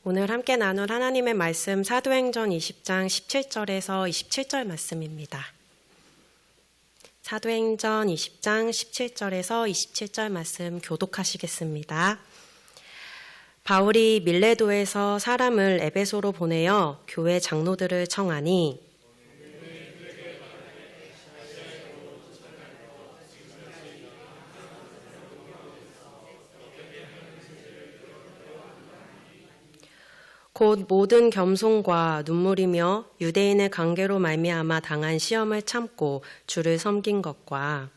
오늘 함께 나눌 하나님의 말씀 사도행전 20장 17절에서 27절 말씀입니다. 사도행전 20장 17절에서 27절 말씀 교독하시겠습니다. 바울이 밀레도에서 사람을 에베소로 보내어 교회 장로들을 청하니 곧 모든 겸손과 눈물이며 유대인의 관계로 말미암아 당한 시험을 참고 주를 섬긴 것과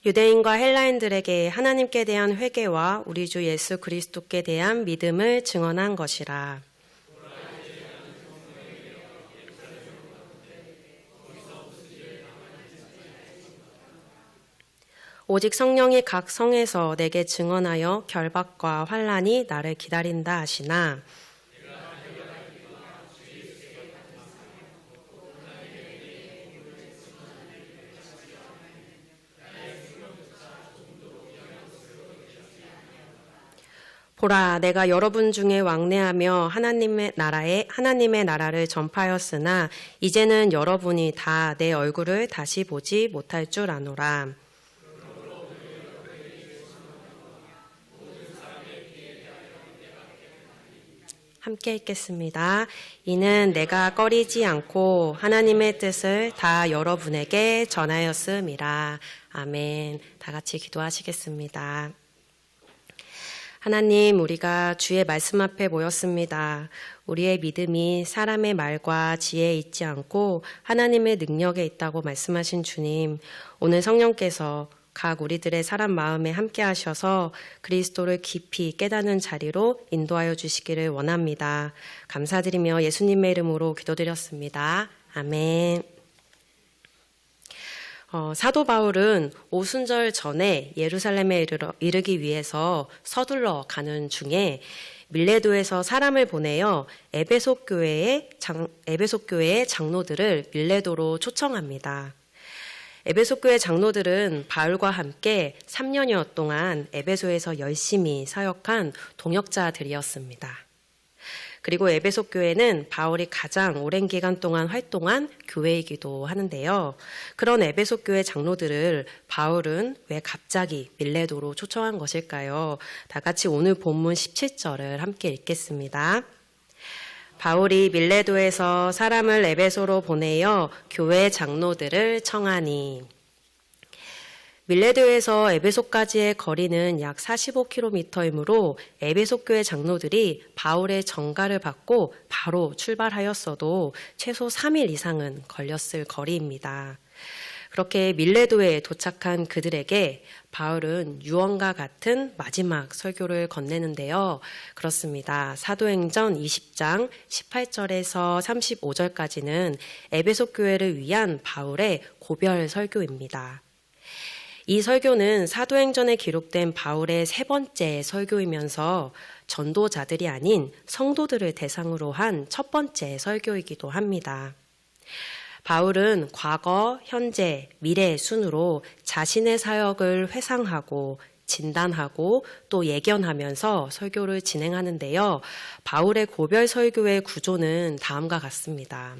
유대인과 헬라인들에게 하나님께 대한 회개와 우리 주 예수 그리스도께 대한 믿음을 증언한 것이라. 오직 성령이 각 성에서 내게 증언하여 결박과 환난이 나를 기다린다 하시나 보라, 내가 여러분 중에 왕래하며 하나님의 나라를 전파하였으나 이제는 여러분이 다 내 얼굴을 다시 보지 못할 줄 아노라. 함께 읽겠습니다. 이는 내가 꺼리지 않고 하나님의 뜻을 다 여러분에게 전하였음이라. 아멘. 다 같이 기도하시겠습니다. 하나님, 우리가 주의 말씀 앞에 모였습니다. 우리의 믿음이 사람의 말과 지혜에 있지 않고 하나님의 능력에 있다고 말씀하신 주님, 오늘 성령께서 각 우리들의 사람 마음에 함께 하셔서 그리스도를 깊이 깨닫는 자리로 인도하여 주시기를 원합니다. 감사드리며 예수님의 이름으로 기도드렸습니다. 아멘. 사도 바울은 오순절 전에 예루살렘에 이르기 위해서 서둘러 가는 중에 밀레도에서 사람을 보내어 에베소 교회의 장로들을 밀레도로 초청합니다. 에베소 교회 장로들은 바울과 함께 3년여 동안 에베소에서 열심히 사역한 동역자들이었습니다. 그리고 에베소 교회는 바울이 가장 오랜 기간 동안 활동한 교회이기도 하는데요. 그런 에베소 교회 장로들을 바울은 왜 갑자기 밀레도로 초청한 것일까요? 다 같이 오늘 본문 17절을 함께 읽겠습니다. 바울이 밀레도에서 사람을 에베소로 보내어 교회 장로들을 청하니. 밀레도에서 에베소까지의 거리는 약 45km이므로 에베소 교회 장로들이 바울의 전가를 받고 바로 출발하였어도 최소 3일 이상은 걸렸을 거리입니다. 그렇게 밀레도에 도착한 그들에게 바울은 유언과 같은 마지막 설교를 건네는데요. 그렇습니다. 사도행전 20장 18절에서 35절까지는 에베소 교회를 위한 바울의 고별 설교입니다. 이 설교는 사도행전에 기록된 바울의 세 번째 설교이면서 전도자들이 아닌 성도들을 대상으로 한 첫 번째 설교이기도 합니다. 바울은 과거, 현재, 미래 순으로 자신의 사역을 회상하고 진단하고 또 예견하면서 설교를 진행하는데요. 바울의 고별 설교의 구조는 다음과 같습니다.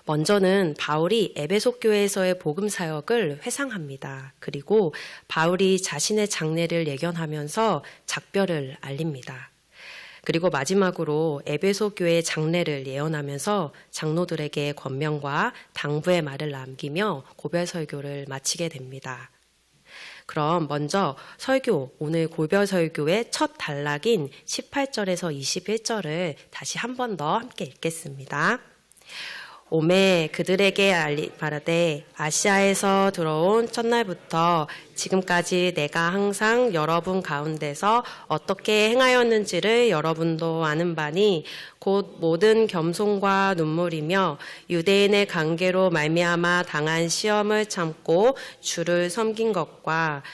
먼저는 바울이 에베소 교회에서의 복음 사역을 회상합니다. 그리고 바울이 자신의 장래를 예견하면서 작별을 알립니다. 그리고 마지막으로 에베소 교회의 장래를 예언하면서 장로들에게 권면과 당부의 말을 남기며 고별 설교를 마치게 됩니다. 그럼 먼저 오늘 고별 설교의 첫 단락인 18절에서 21절을 다시 한 번 더 함께 읽겠습니다. 오매 그들에게 바라되 아시아에서 들어온 첫날부터 지금까지 내가 항상 여러분 가운데서 어떻게 행하였는지를 여러분도 아는 바니 곧 모든 겸손과 눈물이며 유대인의 관계로 말미암아 당한 시험을 참고 주를 섬긴 것과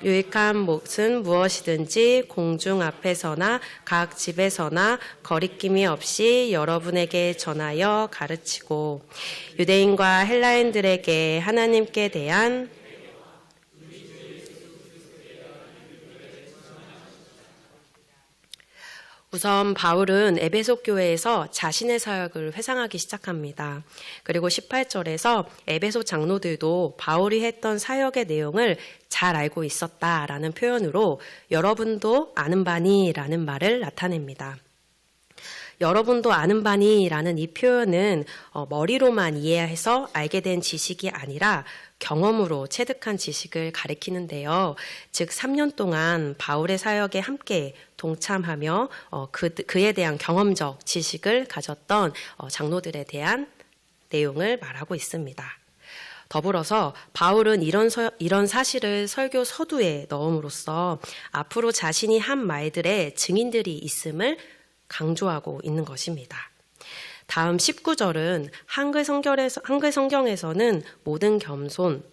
유익한 것은 무엇이든지 공중 앞에서나 각 집에서나 거리낌이 없이 여러분에게 전하여 가르치고 유대인과 헬라인들에게 하나님께 대한 우선 바울은 에베소 교회에서 자신의 사역을 회상하기 시작합니다. 그리고 18절에서 에베소 장로들도 바울이 했던 사역의 내용을 잘 알고 있었다라는 표현으로 여러분도 아는 바니라는 말을 나타냅니다. 여러분도 아는 바니라는 이 표현은 머리로만 이해해서 알게 된 지식이 아니라 경험으로 체득한 지식을 가리키는데요. 즉 3년 동안 바울의 사역에 함께 동참하며 그에 대한 경험적 지식을 가졌던 장로들에 대한 내용을 말하고 있습니다. 더불어서 바울은 이런 사실을 설교 서두에 넣음으로써 앞으로 자신이 한 말들의 증인들이 있음을 강조하고 있는 것입니다. 다음 19절은 한글 성경에서는 모든 겸손,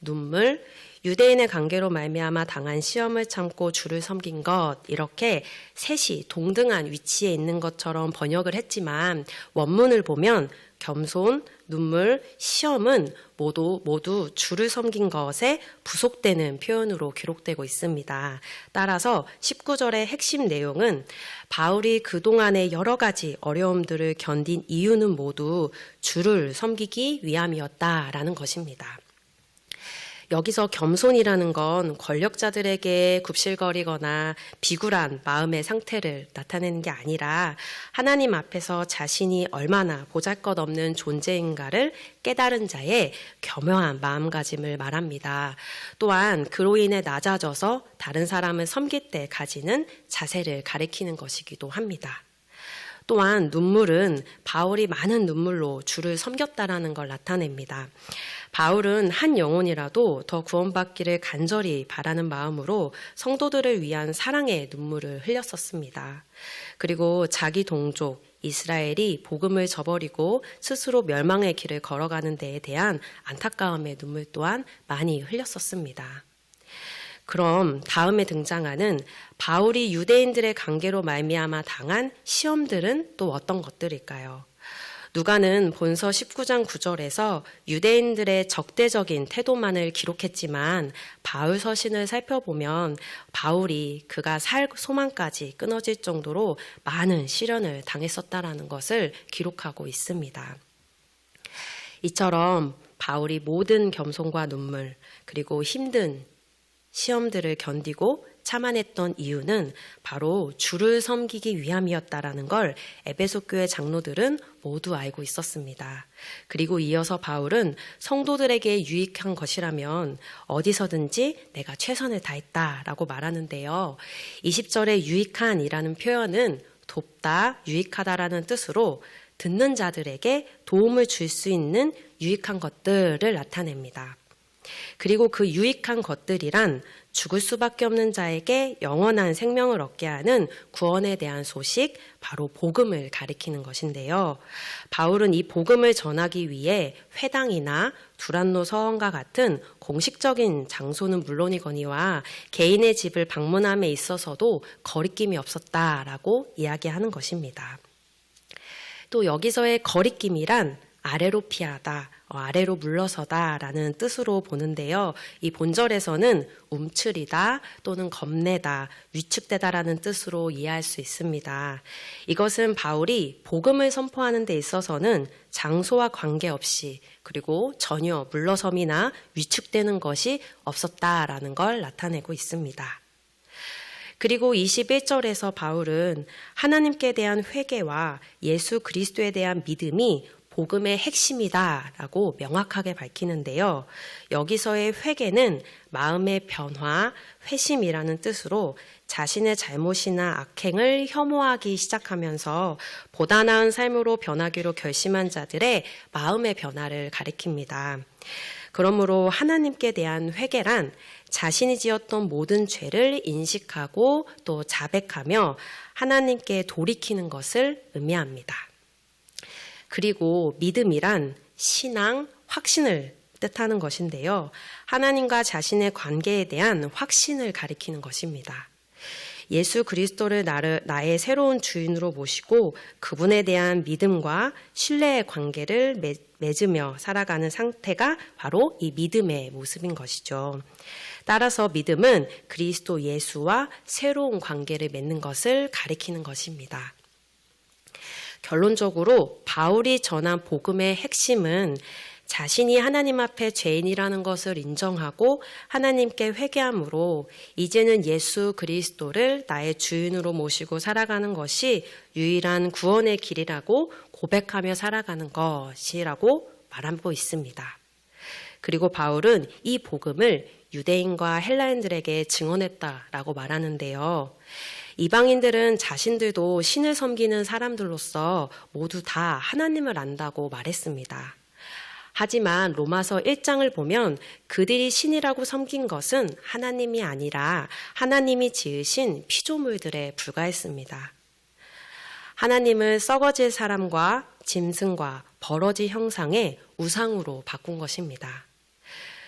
눈물, 유대인의 관계로 말미암아 당한 시험을 참고 주를 섬긴 것 이렇게 셋이 동등한 위치에 있는 것처럼 번역을 했지만 원문을 보면 겸손, 눈물, 시험은 모두 주를 섬긴 것에 부속되는 표현으로 기록되고 있습니다. 따라서 19절의 핵심 내용은 바울이 그동안의 여러 가지 어려움들을 견딘 이유는 모두 주를 섬기기 위함이었다라는 것입니다. 여기서 겸손이라는 건 권력자들에게 굽실거리거나 비굴한 마음의 상태를 나타내는 게 아니라 하나님 앞에서 자신이 얼마나 보잘것없는 존재인가를 깨달은 자의 겸허한 마음가짐을 말합니다. 또한 그로 인해 낮아져서 다른 사람을 섬길 때 가지는 자세를 가리키는 것이기도 합니다. 또한 눈물은 바울이 많은 눈물로 주를 섬겼다라는 걸 나타냅니다. 바울은 한 영혼이라도 더 구원받기를 간절히 바라는 마음으로 성도들을 위한 사랑의 눈물을 흘렸었습니다. 그리고 자기 동족 이스라엘이 복음을 저버리고 스스로 멸망의 길을 걸어가는 데에 대한 안타까움의 눈물 또한 많이 흘렸었습니다. 그럼 다음에 등장하는 바울이 유대인들의 관계로 말미암아 당한 시험들은 또 어떤 것들일까요? 누가는 본서 19장 9절에서 유대인들의 적대적인 태도만을 기록했지만 바울 서신을 살펴보면 바울이 그가 살 소망까지 끊어질 정도로 많은 시련을 당했었다라는 것을 기록하고 있습니다. 이처럼 바울이 모든 겸손과 눈물 그리고 힘든 시험들을 견디고 참아냈던 이유는 바로 주를 섬기기 위함이었다라는 걸 에베소 교회 장로들은 모두 알고 있었습니다. 그리고 이어서 바울은 성도들에게 유익한 것이라면 어디서든지 내가 최선을 다했다라고 말하는데요. 20절의 유익한이라는 표현은 돕다, 유익하다라는 뜻으로 듣는 자들에게 도움을 줄 수 있는 유익한 것들을 나타냅니다. 그리고 그 유익한 것들이란 죽을 수밖에 없는 자에게 영원한 생명을 얻게 하는 구원에 대한 소식, 바로 복음을 가리키는 것인데요. 바울은 이 복음을 전하기 위해 회당이나 두란노 서원과 같은 공식적인 장소는 물론이거니와 개인의 집을 방문함에 있어서도 거리낌이 없었다라고 이야기하는 것입니다. 또 여기서의 거리낌이란 아래로 피하다, 아래로 물러서다라는 뜻으로 보는데요. 이 본절에서는 움츠리다 또는 겁내다, 위축되다라는 뜻으로 이해할 수 있습니다. 이것은 바울이 복음을 선포하는 데 있어서는 장소와 관계없이 그리고 전혀 물러섬이나 위축되는 것이 없었다라는 걸 나타내고 있습니다. 그리고 21절에서 바울은 하나님께 대한 회개와 예수 그리스도에 대한 믿음이 복음의 핵심이다라고 명확하게 밝히는데요. 여기서의 회개는 마음의 변화, 회심이라는 뜻으로 자신의 잘못이나 악행을 혐오하기 시작하면서 보다 나은 삶으로 변하기로 결심한 자들의 마음의 변화를 가리킵니다. 그러므로 하나님께 대한 회개란 자신이 지었던 모든 죄를 인식하고 또 자백하며 하나님께 돌이키는 것을 의미합니다. 그리고 믿음이란 신앙, 확신을 뜻하는 것인데요. 하나님과 자신의 관계에 대한 확신을 가리키는 것입니다. 예수 그리스도를 나의 새로운 주인으로 모시고 그분에 대한 믿음과 신뢰의 관계를 맺으며 살아가는 상태가 바로 이 믿음의 모습인 것이죠. 따라서 믿음은 그리스도 예수와 새로운 관계를 맺는 것을 가리키는 것입니다. 결론적으로 바울이 전한 복음의 핵심은 자신이 하나님 앞에 죄인이라는 것을 인정하고 하나님께 회개함으로 이제는 예수 그리스도를 나의 주인으로 모시고 살아가는 것이 유일한 구원의 길이라고 고백하며 살아가는 것이라고 말하고 있습니다. 그리고 바울은 이 복음을 유대인과 헬라인들에게 증언했다라고 말하는데요. 이방인들은 자신들도 신을 섬기는 사람들로서 모두 다 하나님을 안다고 말했습니다. 하지만 로마서 1장을 보면 그들이 신이라고 섬긴 것은 하나님이 아니라 하나님이 지으신 피조물들에 불과했습니다. 하나님을 썩어질 사람과 짐승과 버러지 형상의 우상으로 바꾼 것입니다.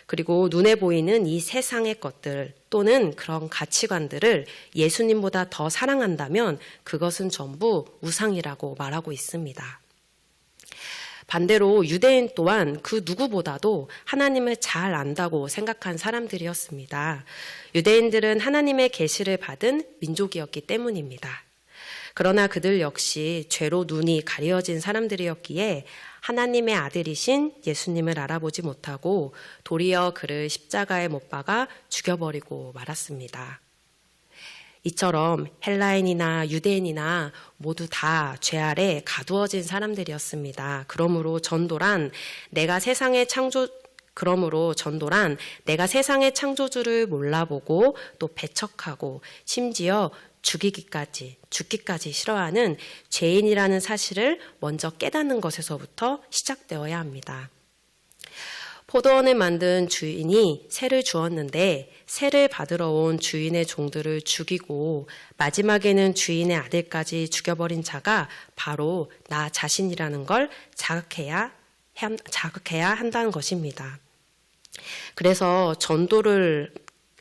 그리고 눈에 보이는 이 세상의 것들 또는 그런 가치관들을 예수님보다 더 사랑한다면 그것은 전부 우상이라고 말하고 있습니다. 반대로 유대인 또한 그 누구보다도 하나님을 잘 안다고 생각한 사람들이었습니다. 유대인들은 하나님의 계시를 받은 민족이었기 때문입니다. 그러나 그들 역시 죄로 눈이 가려진 사람들이었기에 하나님의 아들이신 예수님을 알아보지 못하고 도리어 그를 십자가에 못 박아 죽여버리고 말았습니다. 이처럼 헬라인이나 유대인이나 모두 다 죄 아래 가두어진 사람들이었습니다. 그러므로 전도란 내가 세상의 창조주를 몰라보고 또 배척하고 심지어 죽기까지 싫어하는 죄인이라는 사실을 먼저 깨닫는 것에서부터 시작되어야 합니다. 포도원을 만든 주인이 새를 주었는데 새를 받으러 온 주인의 종들을 죽이고 마지막에는 주인의 아들까지 죽여버린 자가 바로 나 자신이라는 걸 자각해야 한다는 것입니다. 그래서 전도를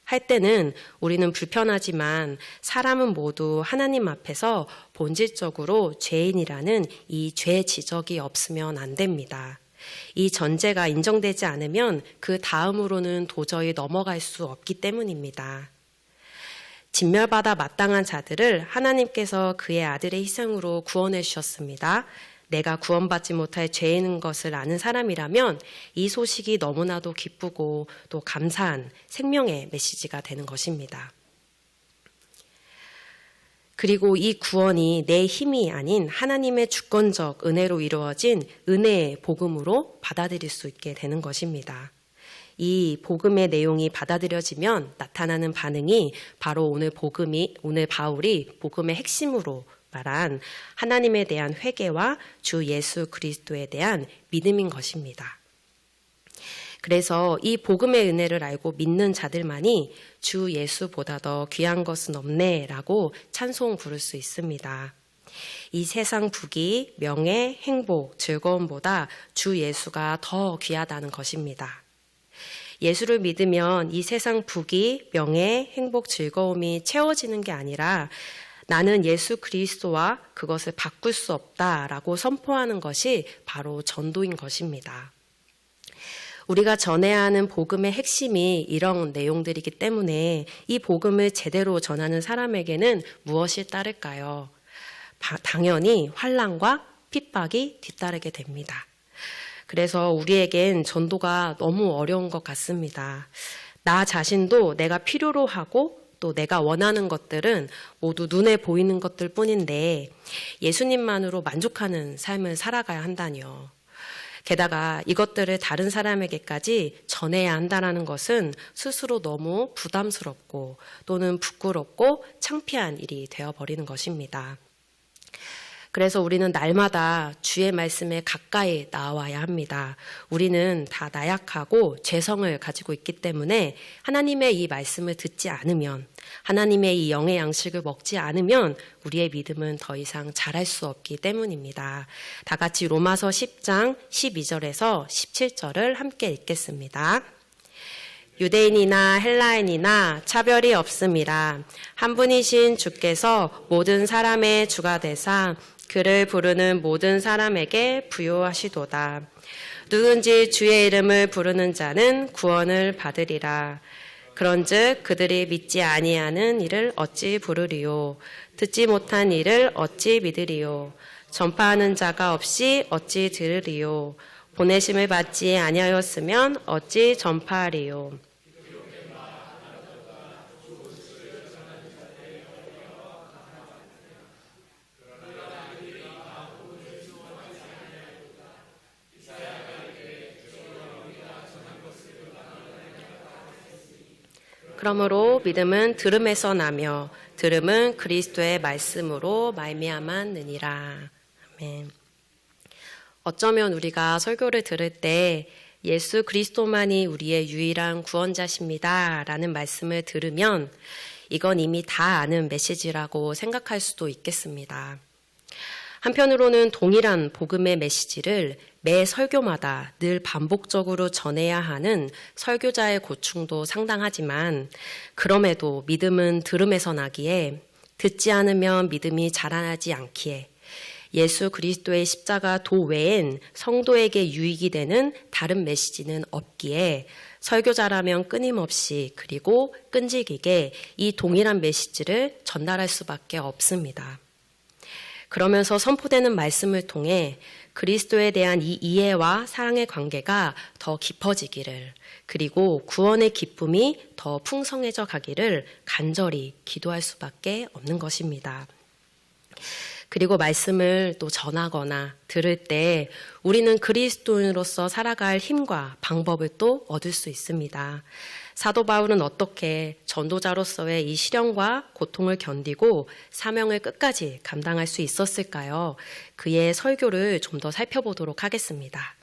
할 때는 우리는 불편하지만 사람은 모두 하나님 앞에서 본질적으로 죄인이라는 이 죄 지적이 없으면 안 됩니다. 이 전제가 인정되지 않으면 그 다음으로는 도저히 넘어갈 수 없기 때문입니다. 진멸받아 마땅한 자들을 하나님께서 그의 아들의 희생으로 구원해 주셨습니다. 내가 구원받지 못할 죄인인 것을 아는 사람이라면 이 소식이 너무나도 기쁘고 또 감사한 생명의 메시지가 되는 것입니다. 그리고 이 구원이 내 힘이 아닌 하나님의 주권적 은혜로 이루어진 은혜의 복음으로 받아들일 수 있게 되는 것입니다. 이 복음의 내용이 받아들여지면 나타나는 반응이 바로 오늘 바울이 복음의 핵심으로 말한 하나님에 대한 회개와 주 예수 그리스도에 대한 믿음인 것입니다. 그래서 이 복음의 은혜를 알고 믿는 자들만이 주 예수보다 더 귀한 것은 없네라고 찬송 부를 수 있습니다. 이 세상 부귀, 명예, 행복, 즐거움보다 주 예수가 더 귀하다는 것입니다. 예수를 믿으면 이 세상 부귀, 명예, 행복, 즐거움이 채워지는 게 아니라 나는 예수 그리스도와 그것을 바꿀 수 없다라고 선포하는 것이 바로 전도인 것입니다. 우리가 전해야 하는 복음의 핵심이 이런 내용들이기 때문에 이 복음을 제대로 전하는 사람에게는 무엇이 따를까요? 당연히 환난과 핍박이 뒤따르게 됩니다. 그래서 우리에겐 전도가 너무 어려운 것 같습니다. 나 자신도 내가 필요로 하고 또 내가 원하는 것들은 모두 눈에 보이는 것들 뿐인데 예수님만으로 만족하는 삶을 살아가야 한다니요. 게다가 이것들을 다른 사람에게까지 전해야 한다는 것은 스스로 너무 부담스럽고 또는 부끄럽고 창피한 일이 되어버리는 것입니다. 그래서 우리는 날마다 주의 말씀에 가까이 나와야 합니다. 우리는 다 나약하고 죄성을 가지고 있기 때문에 하나님의 이 말씀을 듣지 않으면, 하나님의 이 영의 양식을 먹지 않으면 우리의 믿음은 더 이상 자랄 수 없기 때문입니다. 다 같이 로마서 10장 12절에서 17절을 함께 읽겠습니다. 유대인이나 헬라인이나 차별이 없음이라 한 분이신 주께서 모든 사람의 주가 되사 그를 부르는 모든 사람에게 부요하시도다. 누군지 주의 이름을 부르는 자는 구원을 받으리라. 그런즉 그들이 믿지 아니하는 이를 어찌 부르리요. 듣지 못한 이를 어찌 믿으리요. 전파하는 자가 없이 어찌 들으리요. 보내심을 받지 아니하였으면 어찌 전파하리요. 그러므로 믿음은 들음에서 나며 들음은 그리스도의 말씀으로 말미암았느니라. 아멘. 어쩌면 우리가 설교를 들을 때 예수 그리스도만이 우리의 유일한 구원자십니다 라는 말씀을 들으면 이건 이미 다 아는 메시지라고 생각할 수도 있겠습니다. 한편으로는 동일한 복음의 메시지를 매 설교마다 늘 반복적으로 전해야 하는 설교자의 고충도 상당하지만 그럼에도 믿음은 들음에서 나기에 듣지 않으면 믿음이 자라나지 않기에 예수 그리스도의 십자가 도 외엔 성도에게 유익이 되는 다른 메시지는 없기에 설교자라면 끊임없이 그리고 끈질기게 이 동일한 메시지를 전달할 수밖에 없습니다. 그러면서 선포되는 말씀을 통해 그리스도에 대한 이 이해와 사랑의 관계가 더 깊어지기를, 그리고 구원의 기쁨이 더 풍성해져 가기를 간절히 기도할 수밖에 없는 것입니다. 그리고 말씀을 또 전하거나 들을 때 우리는 그리스도인으로서 살아갈 힘과 방법을 또 얻을 수 있습니다. 사도 바울은 어떻게 전도자로서의 이 시련과 고통을 견디고 사명을 끝까지 감당할 수 있었을까요? 그의 설교를 좀 더 살펴보도록 하겠습니다.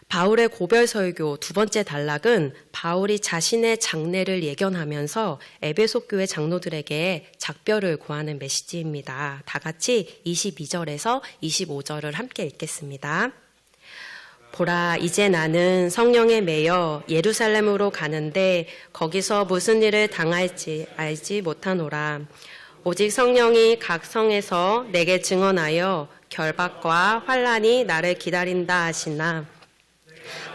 바울의 고별 설교 두 번째 단락은 바울이 자신의 장례를 예견하면서 에베소 교회 장로들에게 작별을 고하는 메시지입니다. 다 같이 22절에서 25절을 함께 읽겠습니다. 보라, 이제 나는 성령에 매여 예루살렘으로 가는데 거기서 무슨 일을 당할지 알지 못하노라. 오직 성령이 각 성에서 내게 증언하여 결박과 환난이 나를 기다린다 하시나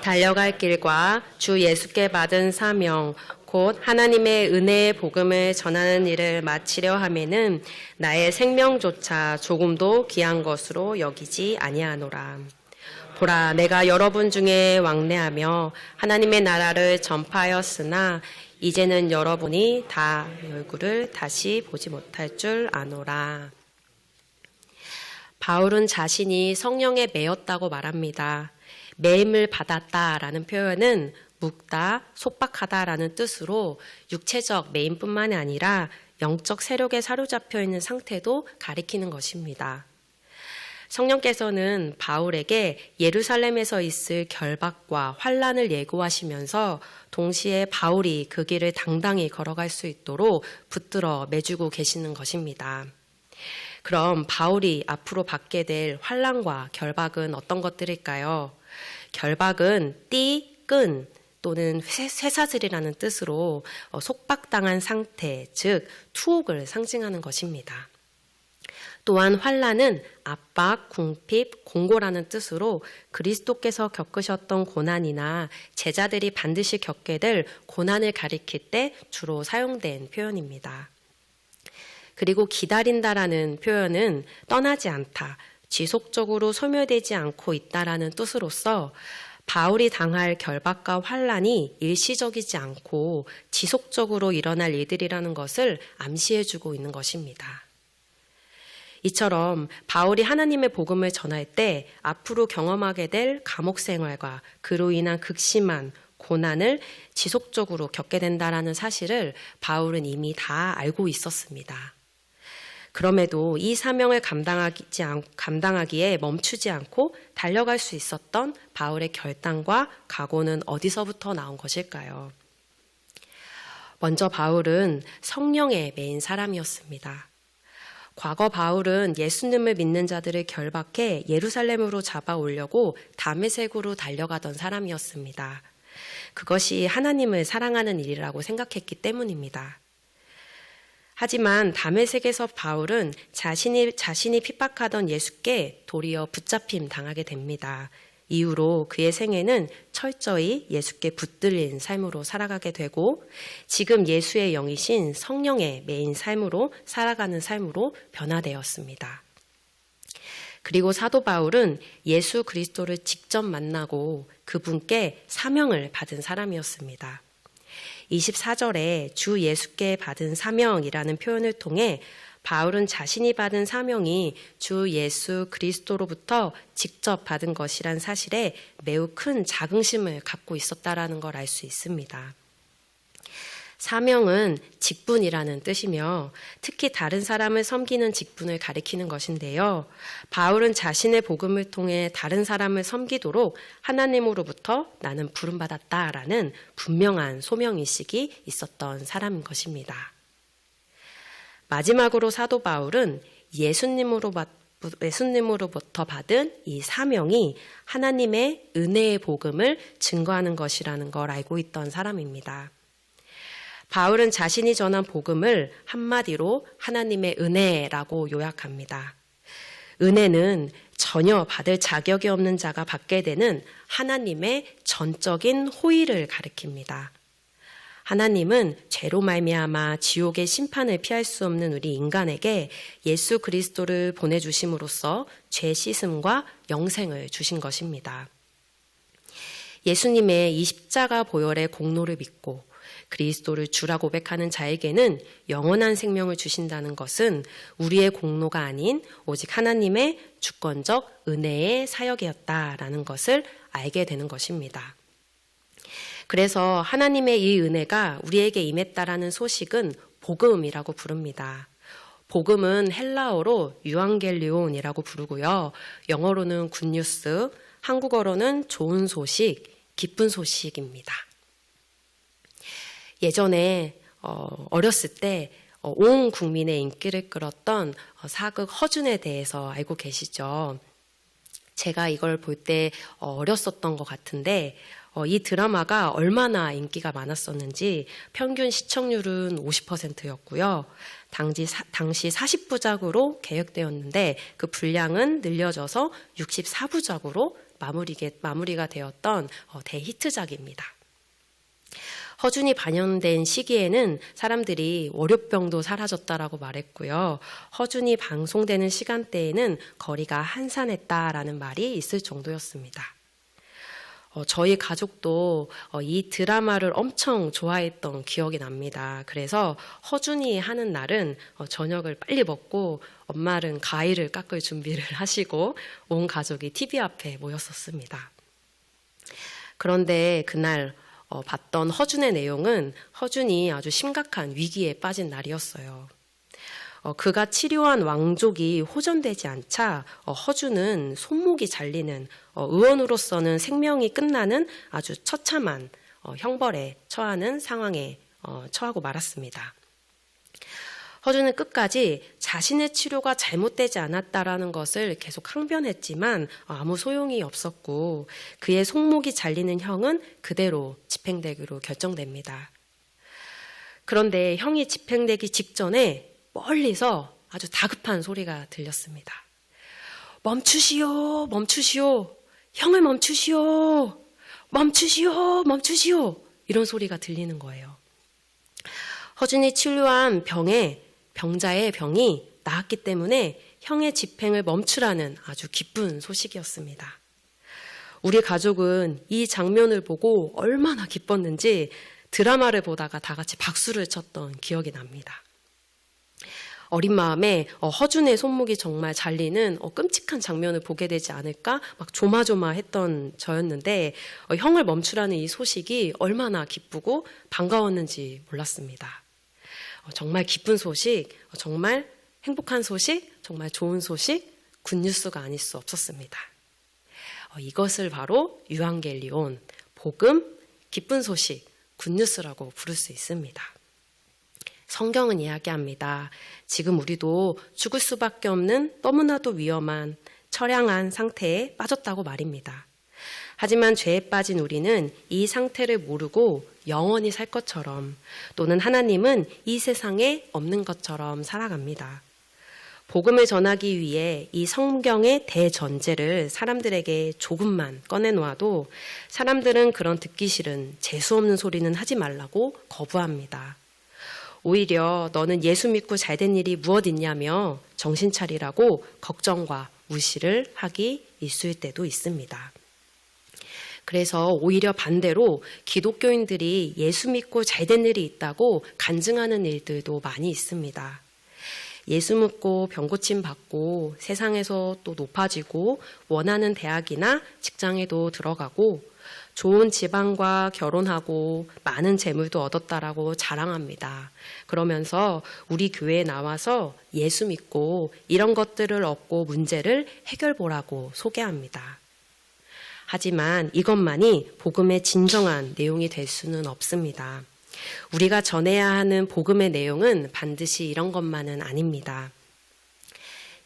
달려갈 길과 주 예수께 받은 사명 곧 하나님의 은혜의 복음을 전하는 일을 마치려 하면은 나의 생명조차 조금도 귀한 것으로 여기지 아니하노라. 보라, 내가 여러분 중에 왕래하며 하나님의 나라를 전파하였으나 이제는 여러분이 다 얼굴을 다시 보지 못할 줄 아노라. 바울은 자신이 성령에 매였다고 말합니다. 매임을 받았다라는 표현은 묵다, 속박하다라는 뜻으로 육체적 매임뿐만이 아니라 영적 세력에 사로잡혀 있는 상태도 가리키는 것입니다. 성령께서는 바울에게 예루살렘에서 있을 결박과 환난을 예고하시면서 동시에 바울이 그 길을 당당히 걸어갈 수 있도록 붙들어 매주고 계시는 것입니다. 그럼 바울이 앞으로 받게 될 환난과 결박은 어떤 것들일까요? 결박은 띠, 끈 또는 쇠사슬이라는 뜻으로 속박당한 상태, 즉 투옥을 상징하는 것입니다. 또한 환난은 압박, 궁핍, 공고라는 뜻으로 그리스도께서 겪으셨던 고난이나 제자들이 반드시 겪게 될 고난을 가리킬 때 주로 사용된 표현입니다. 그리고 기다린다라는 표현은 떠나지 않다, 지속적으로 소멸되지 않고 있다라는 뜻으로서 바울이 당할 결박과 환난이 일시적이지 않고 지속적으로 일어날 일들이라는 것을 암시해주고 있는 것입니다. 이처럼 바울이 하나님의 복음을 전할 때 앞으로 경험하게 될 감옥 생활과 그로 인한 극심한 고난을 지속적으로 겪게 된다라는 사실을 바울은 이미 다 알고 있었습니다. 그럼에도 이 사명을 감당하기에 멈추지 않고 달려갈 수 있었던 바울의 결단과 각오는 어디서부터 나온 것일까요? 먼저 바울은 성령에 매인 사람이었습니다. 과거 바울은 예수님을 믿는 자들을 결박해 예루살렘으로 잡아오려고 다메섹으로 달려가던 사람이었습니다. 그것이 하나님을 사랑하는 일이라고 생각했기 때문입니다. 하지만 다메섹에서 바울은 자신이 핍박하던 예수께 도리어 붙잡힘 당하게 됩니다. 이후로 그의 생애는 철저히 예수께 붙들린 삶으로 살아가게 되고 지금 예수의 영이신 성령의 매인 삶으로 살아가는 삶으로 변화되었습니다. 그리고 사도 바울은 예수 그리스도를 직접 만나고 그분께 사명을 받은 사람이었습니다. 24절에 주 예수께 받은 사명이라는 표현을 통해 바울은 자신이 받은 사명이 주 예수 그리스도로부터 직접 받은 것이란 사실에 매우 큰 자긍심을 갖고 있었다라는 걸 알 수 있습니다. 사명은 직분이라는 뜻이며 특히 다른 사람을 섬기는 직분을 가리키는 것인데요. 바울은 자신의 복음을 통해 다른 사람을 섬기도록 하나님으로부터 나는 부름받았다라는 분명한 소명의식이 있었던 사람인 것입니다. 마지막으로 사도 바울은 예수님으로부터 받은 이 사명이 하나님의 은혜의 복음을 증거하는 것이라는 걸 알고 있던 사람입니다. 바울은 자신이 전한 복음을 한마디로 하나님의 은혜라고 요약합니다. 은혜는 전혀 받을 자격이 없는 자가 받게 되는 하나님의 전적인 호의를 가리킵니다. 하나님은 죄로 말미암아 지옥의 심판을 피할 수 없는 우리 인간에게 예수 그리스도를 보내주심으로써 죄 씻음과 영생을 주신 것입니다. 예수님의 이 십자가 보혈의 공로를 믿고 그리스도를 주라 고백하는 자에게는 영원한 생명을 주신다는 것은 우리의 공로가 아닌 오직 하나님의 주권적 은혜의 사역이었다라는 것을 알게 되는 것입니다. 그래서 하나님의 이 은혜가 우리에게 임했다라는 소식은 복음이라고 부릅니다. 복음은 헬라어로 유앙겔리온이라고 부르고요. 영어로는 굿뉴스, 한국어로는 좋은 소식, 기쁜 소식입니다. 예전에 어렸을 때 온 국민의 인기를 끌었던 사극 허준에 대해서 알고 계시죠? 제가 이걸 볼 때 어렸었던 것 같은데 이 드라마가 얼마나 인기가 많았었는지 평균 시청률은 50%였고요. 당시 40부작으로 계획되었는데 그 분량은 늘려져서 64부작으로 마무리가 되었던 대히트작입니다. 허준이 반영된 시기에는 사람들이 월요병도 사라졌다라고 말했고요. 허준이 방송되는 시간대에는 거리가 한산했다라는 말이 있을 정도였습니다. 저희 가족도 이 드라마를 엄청 좋아했던 기억이 납니다. 그래서 허준이 하는 날은 저녁을 빨리 먹고 엄마는 과일을 깎을 준비를 하시고 온 가족이 TV 앞에 모였었습니다. 그런데 그날 봤던 허준의 내용은 허준이 아주 심각한 위기에 빠진 날이었어요. 그가 치료한 왕족이 호전되지 않자 허준은 손목이 잘리는 의원으로서는 생명이 끝나는 아주 처참한 형벌에 처하는 상황에 처하고 말았습니다. 허준은 끝까지 자신의 치료가 잘못되지 않았다라는 것을 계속 항변했지만 아무 소용이 없었고 그의 손목이 잘리는 형은 그대로 집행되기로 결정됩니다. 그런데 형이 집행되기 직전에 멀리서 아주 다급한 소리가 들렸습니다. 멈추시오, 멈추시오, 형을 멈추시오, 멈추시오, 멈추시오, 이런 소리가 들리는 거예요. 허준이 치료한 병자의 병이 나았기 때문에 형의 집행을 멈추라는 아주 기쁜 소식이었습니다. 우리 가족은 이 장면을 보고 얼마나 기뻤는지 드라마를 보다가 다 같이 박수를 쳤던 기억이 납니다. 어린 마음에 허준의 손목이 정말 잘리는 끔찍한 장면을 보게 되지 않을까 막 조마조마했던 저였는데 형을 멈추라는 이 소식이 얼마나 기쁘고 반가웠는지 몰랐습니다. 정말 기쁜 소식, 정말 행복한 소식, 정말 좋은 소식, 굿뉴스가 아닐 수 없었습니다. 이것을 바로 유앙겔리온, 복음, 기쁜 소식, 굿뉴스라고 부를 수 있습니다. 성경은 이야기합니다. 지금 우리도 죽을 수밖에 없는 너무나도 위험한 처량한 상태에 빠졌다고 말입니다. 하지만 죄에 빠진 우리는 이 상태를 모르고 영원히 살 것처럼 또는 하나님은 이 세상에 없는 것처럼 살아갑니다. 복음을 전하기 위해 이 성경의 대전제를 사람들에게 조금만 꺼내놓아도 사람들은 그런 듣기 싫은 재수없는 소리는 하지 말라고 거부합니다. 오히려 너는 예수 믿고 잘된 일이 무엇 있냐며 정신 차리라고 걱정과 무시를 하기 일쑤일 때도 있습니다. 그래서 오히려 반대로 기독교인들이 예수 믿고 잘된 일이 있다고 간증하는 일들도 많이 있습니다. 예수 믿고 병고침 받고 세상에서 또 높아지고 원하는 대학이나 직장에도 들어가고 좋은 집안과 결혼하고 많은 재물도 얻었다라고 자랑합니다. 그러면서 우리 교회에 나와서 예수 믿고 이런 것들을 얻고 문제를 해결보라고 소개합니다. 하지만 이것만이 복음의 진정한 내용이 될 수는 없습니다. 우리가 전해야 하는 복음의 내용은 반드시 이런 것만은 아닙니다.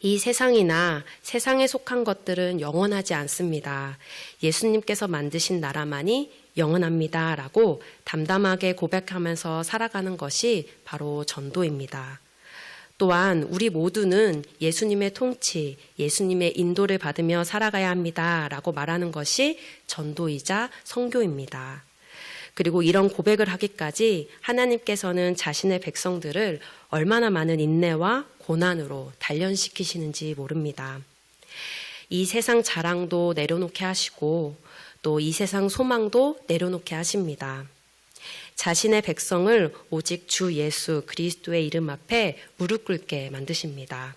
이 세상이나 세상에 속한 것들은 영원하지 않습니다. 예수님께서 만드신 나라만이 영원합니다. 라고 담담하게 고백하면서 살아가는 것이 바로 전도입니다. 또한 우리 모두는 예수님의 통치, 예수님의 인도를 받으며 살아가야 합니다. 라고 말하는 것이 전도이자 선교입니다. 그리고 이런 고백을 하기까지 하나님께서는 자신의 백성들을 얼마나 많은 인내와 고난으로 단련시키시는지 모릅니다. 이 세상 자랑도 내려놓게 하시고 또 이 세상 소망도 내려놓게 하십니다. 자신의 백성을 오직 주 예수 그리스도의 이름 앞에 무릎 꿇게 만드십니다.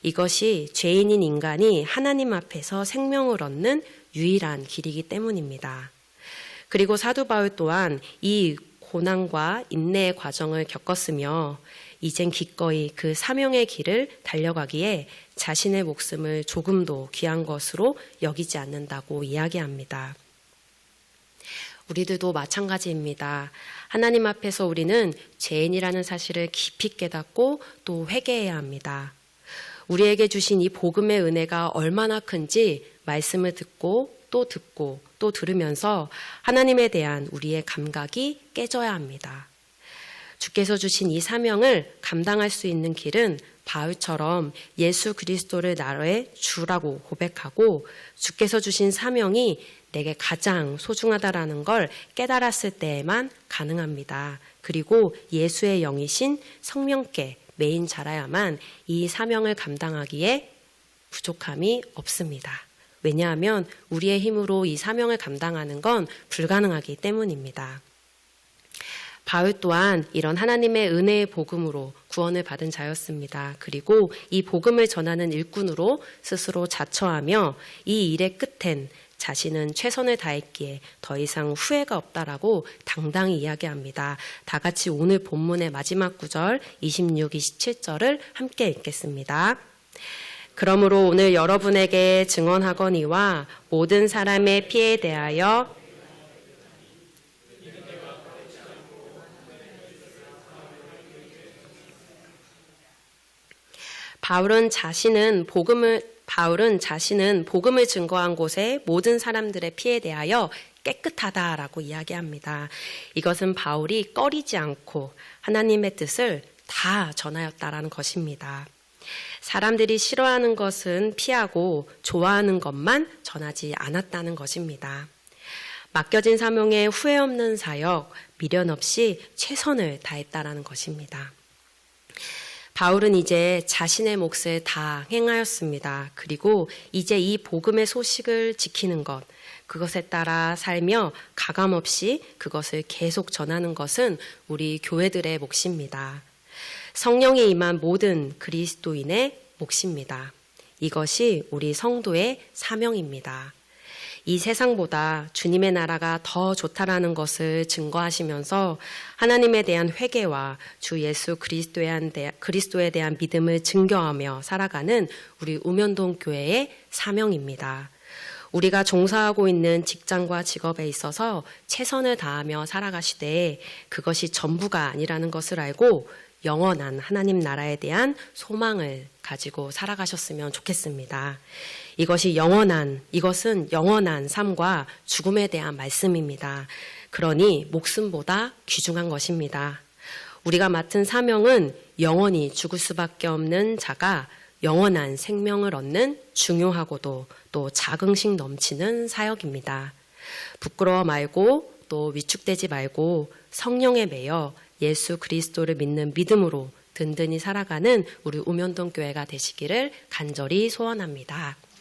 이것이 죄인인 인간이 하나님 앞에서 생명을 얻는 유일한 길이기 때문입니다. 그리고 사도 바울 또한 이 고난과 인내의 과정을 겪었으며 이젠 기꺼이 그 사명의 길을 달려가기에 자신의 목숨을 조금도 귀한 것으로 여기지 않는다고 이야기합니다. 우리들도 마찬가지입니다. 하나님 앞에서 우리는 죄인이라는 사실을 깊이 깨닫고 또 회개해야 합니다. 우리에게 주신 이 복음의 은혜가 얼마나 큰지 말씀을 듣고 또 들으면서 하나님에 대한 우리의 감각이 깨져야 합니다. 주께서 주신 이 사명을 감당할 수 있는 길은 바울처럼 예수 그리스도를 나의 주라고 고백하고 주께서 주신 사명이 내게 가장 소중하다라는 걸 깨달았을 때에만 가능합니다. 그리고 예수의 영이신 성령께 매인 자라야만 이 사명을 감당하기에 부족함이 없습니다. 왜냐하면 우리의 힘으로 이 사명을 감당하는 건 불가능하기 때문입니다. 바울 또한 이런 하나님의 은혜의 복음으로 구원을 받은 자였습니다. 그리고 이 복음을 전하는 일꾼으로 스스로 자처하며 이 일의 끝엔 자신은 최선을 다했기에 더 이상 후회가 없다라고 당당히 이야기합니다. 다 같이 오늘 본문의 마지막 구절 26, 27절을 함께 읽겠습니다. 그러므로 오늘 여러분에게 증언하거니와 모든 사람의 피에 대하여 바울은 자신은 복음을 증거한 곳의 모든 사람들의 피에 대하여 깨끗하다라고 이야기합니다. 이것은 바울이 꺼리지 않고 하나님의 뜻을 다 전하였다라는 것입니다. 사람들이 싫어하는 것은 피하고 좋아하는 것만 전하지 않았다는 것입니다. 맡겨진 사명에 후회 없는 사역, 미련 없이 최선을 다했다라는 것입니다. 바울은 이제 자신의 몫을 다 행하였습니다. 그리고 이제 이 복음의 소식을 지키는 것, 그것에 따라 살며 가감없이 그것을 계속 전하는 것은 우리 교회들의 몫입니다. 성령이 임한 모든 그리스도인의 몫입니다. 이것이 우리 성도의 사명입니다. 이 세상보다 주님의 나라가 더 좋다라는 것을 증거하시면서 하나님에 대한 회개와 주 예수 그리스도에 대한 믿음을 증거하며 살아가는 우리 우면동 교회의 사명입니다. 우리가 종사하고 있는 직장과 직업에 있어서 최선을 다하며 살아가시되 그것이 전부가 아니라는 것을 알고 영원한 하나님 나라에 대한 소망을 가지고 살아가셨으면 좋겠습니다. 이것은 영원한 삶과 죽음에 대한 말씀입니다. 그러니 목숨보다 귀중한 것입니다. 우리가 맡은 사명은 영원히 죽을 수밖에 없는 자가 영원한 생명을 얻는 중요하고도 또 자긍심 넘치는 사역입니다. 부끄러워 말고 또 위축되지 말고 성령에 매여 예수 그리스도를 믿는 믿음으로 든든히 살아가는 우리 우면동 교회가 되시기를 간절히 소원합니다.